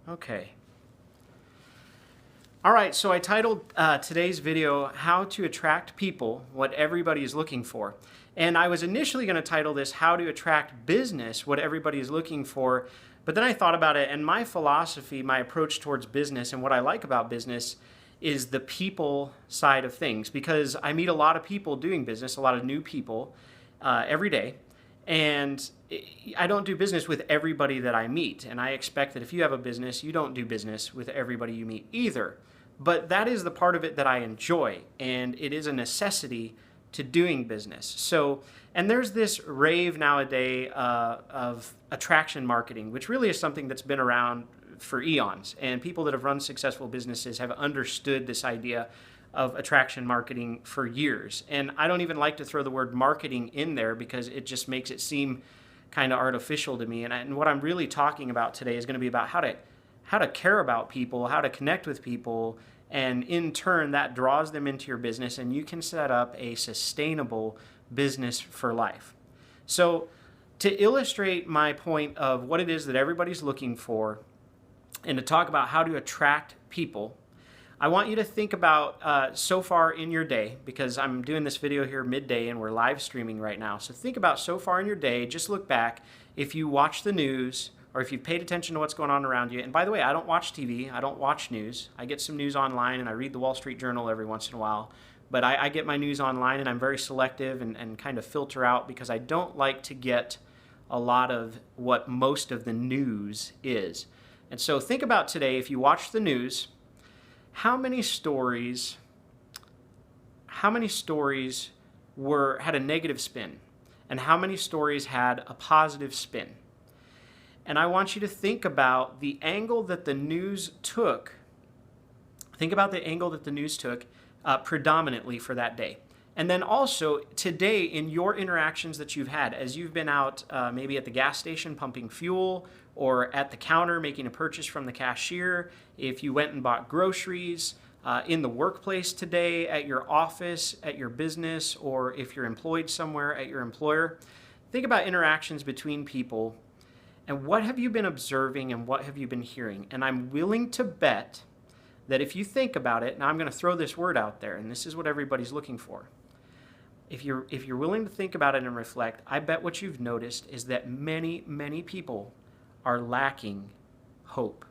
Okay. All right, so I titled today's video, How to Attract People, What Everybody is Looking For. And I was initially going to title this, How to Attract Business, What Everybody is Looking For. But then I thought about it, and my philosophy, my approach towards business, and what I like about business is the people side of things. Because I meet a lot of people doing business, a lot of new people every day. And I don't do business with everybody that I meet. And I expect that if you have a business, you don't do business with everybody you meet either. But that is the part of it that I enjoy. And it is a necessity to doing business. So, and there's this rave nowadays of attraction marketing, which really is something that's been around for eons. And people that have run successful businesses have understood this idea of attraction marketing for years. And I don't even like to throw the word marketing in there because it just makes it seem kind of artificial to me. And what I'm really talking about today is going to be about how to care about people, how to connect with people, and in turn that draws them into your business and you can set up a sustainable business for life. So to illustrate my point of what it is that everybody's looking for and to talk about how to attract people, I want you to think about so far in your day, because I'm doing this video here midday and we're live streaming right now. So think about so far in your day, just look back. If you watch the news or if you've paid attention to what's going on around you, and by the way, I don't watch TV, I don't watch news. I get some news online and I read the Wall Street Journal every once in a while. But I get my news online and I'm very selective and kind of filter out because I don't like to get a lot of what most of the news is. And so think about today, if you watch the news, how many stories had a negative spin and how many stories had a positive spin? And I want you to think about the angle that the news took. Think about the angle that the news took predominantly for that day. And then also today in your interactions that you've had, as you've been out maybe at the gas station pumping fuel or at the counter making a purchase from the cashier, if you went and bought groceries, in the workplace today, at your office, at your business, or if you're employed somewhere at your employer, think about interactions between people and what have you been observing and what have you been hearing? And I'm willing to bet that if you think about it, now I'm going to throw this word out there, and this is what everybody's looking for. If you're willing to think about it and reflect, I bet what you've noticed is that many, many people are lacking hope.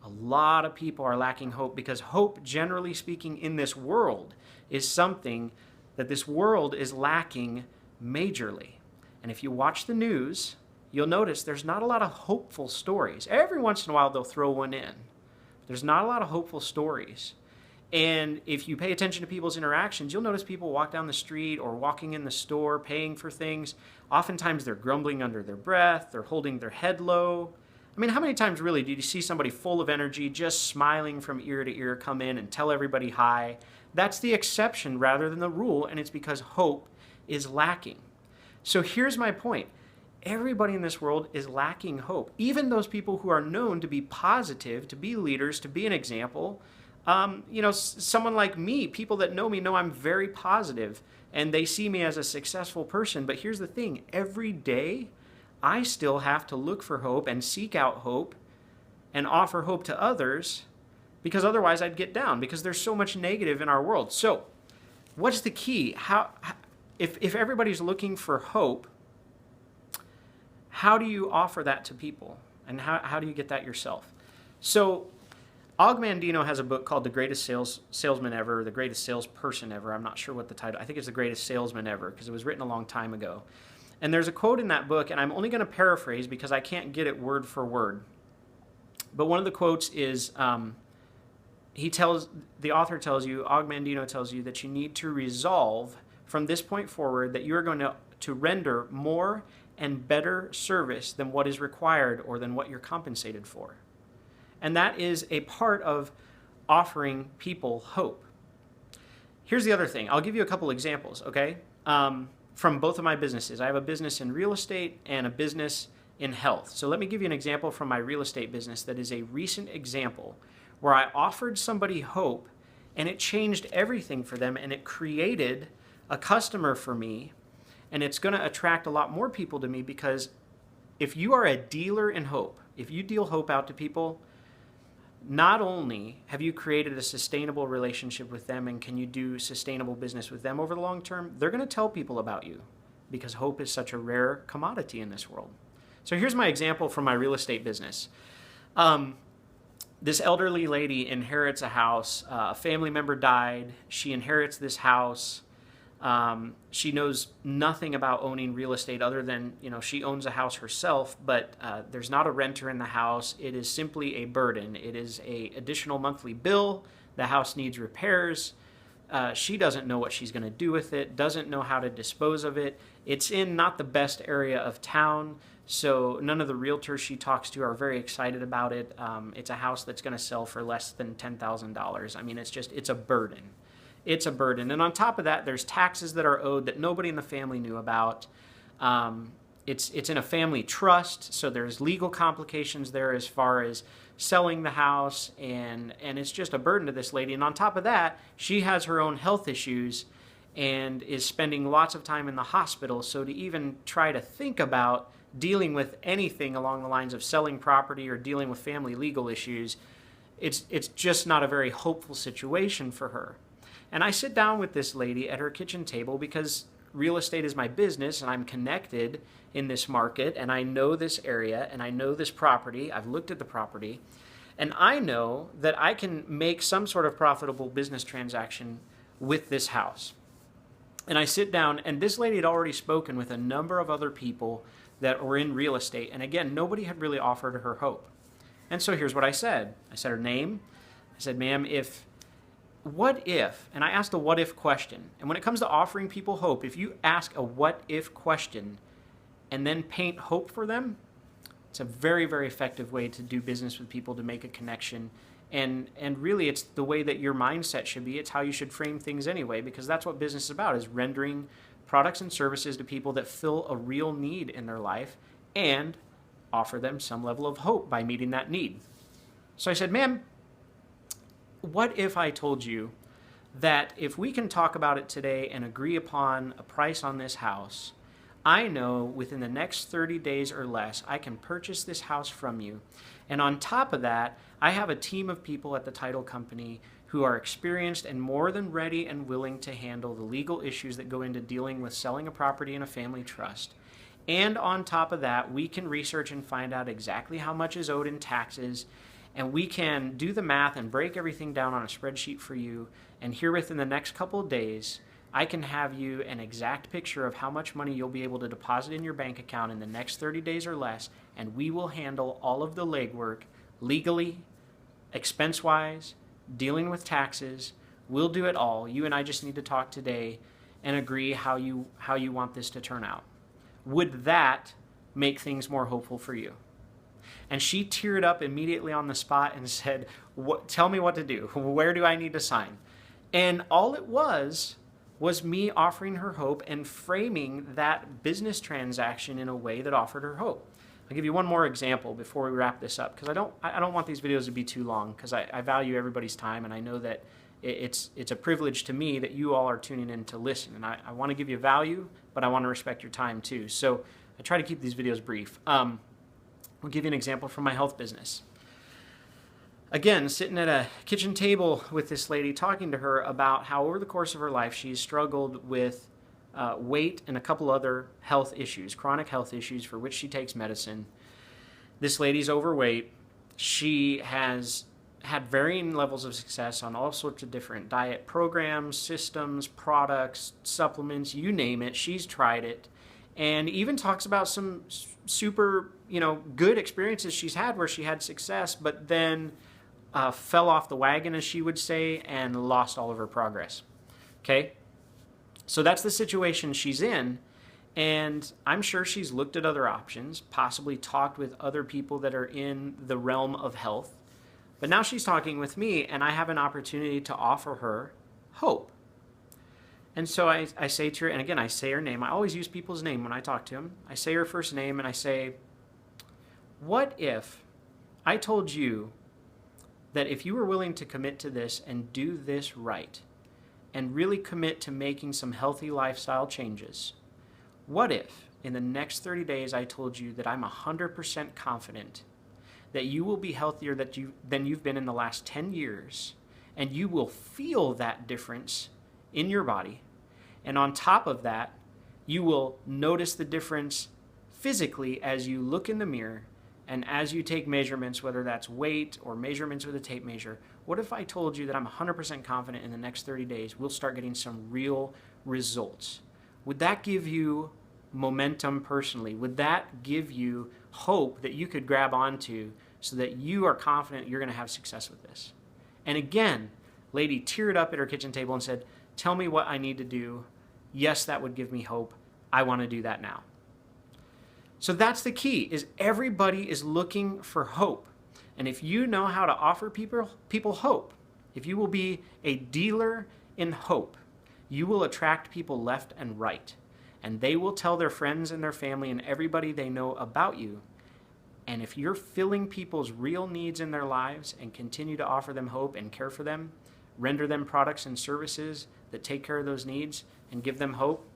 A lot of people are lacking hope because hope, generally speaking, in this world is something that this world is lacking majorly. And if you watch the news, you'll notice there's not a lot of hopeful stories. Every once in a while, they'll throw one in. There's not a lot of hopeful stories. And if you pay attention to people's interactions, you'll notice people walk down the street or walking in the store, paying for things. Oftentimes they're grumbling under their breath, they're holding their head low. I mean, how many times really do you see somebody full of energy, just smiling from ear to ear, come in and tell everybody hi? That's the exception rather than the rule, and it's because hope is lacking. So here's my point. Everybody in this world is lacking hope. Even those people who are known to be positive, to be leaders, to be an example. Someone like me, people that know me know I'm very positive and they see me as a successful person. But here's the thing, every day I still have to look for hope and seek out hope and offer hope to others because otherwise I'd get down because there's so much negative in our world. So what's the key? If everybody's looking for hope, how do you offer that to people? And how do you get that yourself? So Og Mandino has a book called The Greatest Salesman Ever, or The Greatest Salesperson Ever. I'm not sure what the title, I think it's The Greatest Salesman Ever because it was written a long time ago. And there's a quote in that book, and I'm only going to paraphrase because I can't get it word for word. But one of the quotes is, the author tells you, Og Mandino tells you that you need to resolve from this point forward that you are going to render more and better service than what is required or than what you're compensated for. And that is a part of offering people hope. Here's the other thing. I'll give you a couple examples, okay? From both of my businesses. I have a business in real estate and a business in health. So let me give you an example from my real estate business that is a recent example where I offered somebody hope and it changed everything for them and it created a customer for me, and it's going to attract a lot more people to me because if you are a dealer in hope, if you deal hope out to people, not only have you created a sustainable relationship with them and can you do sustainable business with them over the long term, they're going to tell people about you because hope is such a rare commodity in this world. So here's my example from my real estate business. This elderly lady inherits a house. A family member died. She inherits this house. She knows nothing about owning real estate other than, she owns a house herself, but there's not a renter in the house. It is simply a burden. It is an additional monthly bill. The house needs repairs. She doesn't know what she's going to do with it, doesn't know how to dispose of it. It's in not the best area of town, so none of the realtors she talks to are very excited about it. It's a house that's going to sell for less than $10,000. I mean, it's a burden. It's a burden. And on top of that, there's taxes that are owed that nobody in the family knew about. It's in a family trust, so there's legal complications there as far as selling the house, and it's just a burden to this lady. And on top of that, she has her own health issues and is spending lots of time in the hospital. So to even try to think about dealing with anything along the lines of selling property or dealing with family legal issues, it's just not a very hopeful situation for her. And I sit down with this lady at her kitchen table because real estate is my business and I'm connected in this market and I know this area and I know this property. I've looked at the property and I know that I can make some sort of profitable business transaction with this house. And I sit down, and this lady had already spoken with a number of other people that were in real estate. And again, nobody had really offered her hope. And so here's what I said. I said her name. I said, ma'am, what if, and I asked a what if question. And when it comes to offering people hope, if you ask a what if question and then paint hope for them, it's a very, very effective way to do business with people, to make a connection. And really, it's the way that your mindset should be. It's how you should frame things anyway, because that's what business is about, is rendering products and services to people that fill a real need in their life and offer them some level of hope by meeting that need. So I said, ma'am, what if I told you that if we can talk about it today and agree upon a price on this house, I know within the next 30 days or less, I can purchase this house from you. And on top of that, I have a team of people at the title company who are experienced and more than ready and willing to handle the legal issues that go into dealing with selling a property in a family trust. And on top of that, we can research and find out exactly how much is owed in taxes, and we can do the math and break everything down on a spreadsheet for you. And here within the next couple of days, I can have you an exact picture of how much money you'll be able to deposit in your bank account in the next 30 days or less, and we will handle all of the legwork legally, expense-wise, dealing with taxes. We'll do it all. You and I just need to talk today and agree how you want this to turn out. Would that make things more hopeful for you? And she teared up immediately on the spot and said, tell me what to do. Where do I need to sign? And all it was me offering her hope and framing that business transaction in a way that offered her hope. I'll give you one more example before we wrap this up, because I don't want these videos to be too long, because I value everybody's time, and I know that it's a privilege to me that you all are tuning in to listen. And I want to give you value, but I want to respect your time too. So I try to keep these videos brief. I'll give you an example from my health business. Again, sitting at a kitchen table with this lady, talking to her about how over the course of her life she's struggled with weight and a couple other health issues, chronic health issues for which she takes medicine. This lady's overweight. She has had varying levels of success on all sorts of different diet programs, systems, products, supplements, you name it. She's tried it, and even talks about some super, good experiences she's had where she had success, but then fell off the wagon, as she would say, and lost all of her progress. Okay? So that's the situation she's in, and I'm sure she's looked at other options, possibly talked with other people that are in the realm of health, but now she's talking with me, and I have an opportunity to offer her hope. And so I say to her, and again, I say her name. I always use people's name when I talk to them. I say her first name, and I say, what if I told you that if you were willing to commit to this and do this right, and really commit to making some healthy lifestyle changes, what if in the next 30 days I told you that I'm 100% confident that you will be healthier than you've been in the last 10 years, and you will feel that difference in your body. And on top of that, you will notice the difference physically as you look in the mirror and as you take measurements, whether that's weight or measurements with a tape measure. What if I told you that I'm 100% confident in the next 30 days we'll start getting some real results? Would that give you momentum personally? Would that give you hope that you could grab onto so that you are confident you're going to have success with this? And again, lady teared up at her kitchen table and said, "Tell me what I need to do. Yes, that would give me hope. I want to do that now." So that's the key, is everybody is looking for hope. And if you know how to offer people hope, if you will be a dealer in hope, you will attract people left and right. And they will tell their friends and their family and everybody they know about you. And if you're filling people's real needs in their lives and continue to offer them hope and care for them, render them products and services that take care of those needs and give them hope,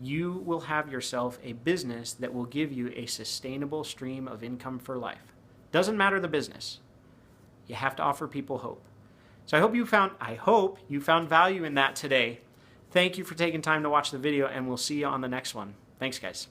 you will have yourself a business that will give you a sustainable stream of income for life. Doesn't matter the business. You have to offer people hope. So I hope you found value in that today. Thank you for taking time to watch the video, and we'll see you on the next one. Thanks, guys.